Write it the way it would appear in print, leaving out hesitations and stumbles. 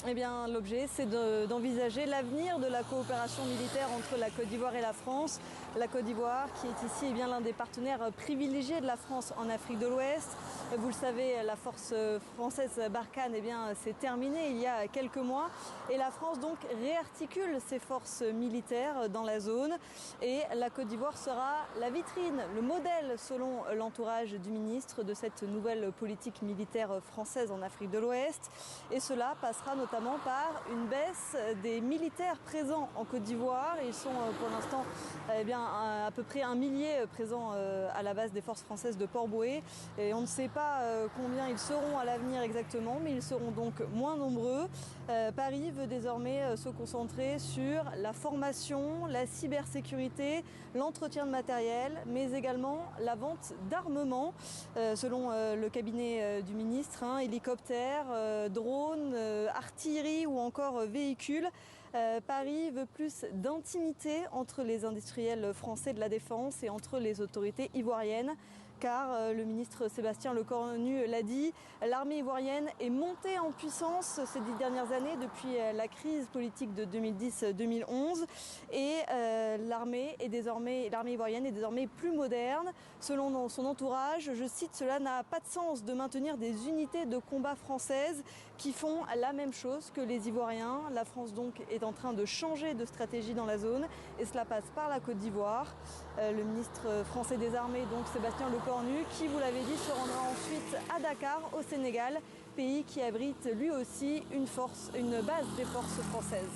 Eh bien, l'objet, c'est d'envisager l'avenir de la coopération militaire entre la Côte d'Ivoire et la France. La Côte d'Ivoire, qui est ici bien l'un des partenaires privilégiés de la France en Afrique de l'Ouest. Vous le savez, la force française Barkhane s'est terminée il y a quelques mois. Et la France donc réarticule ses forces militaires dans la zone. Et la Côte d'Ivoire sera la vitrine, le modèle, selon l'entourage du ministre, de cette nouvelle politique militaire française en Afrique de l'Ouest. Et cela passera notamment par une baisse des militaires présents en Côte d'Ivoire. Ils sont pour l'instant à peu près 1 millier présents à la base des forces françaises de Port-Bouët. Et on ne sait pas combien ils seront à l'avenir exactement, mais ils seront donc moins nombreux. Paris veut désormais se concentrer sur la formation, la cybersécurité, l'entretien de matériel, mais également la vente d'armement. Selon le cabinet du ministre, hélicoptères, drones, artillerie ou encore véhicules. Paris veut plus d'intimité entre les industriels français de la défense et entre les autorités ivoiriennes. Car le ministre Sébastien Lecornu l'a dit, l'armée ivoirienne est montée en puissance ces 10 dernières années depuis la crise politique de 2010-2011 et l'armée ivoirienne est désormais plus moderne. Selon son entourage, je cite, cela n'a pas de sens de maintenir des unités de combat françaises qui font la même chose que les Ivoiriens. La France donc est en train de changer de stratégie dans la zone et cela passe par la Côte d'Ivoire. Le ministre français des armées, donc Sébastien Lecornu, qui, vous l'avez dit, se rendra ensuite à Dakar, au Sénégal, pays qui abrite lui aussi une base des forces françaises.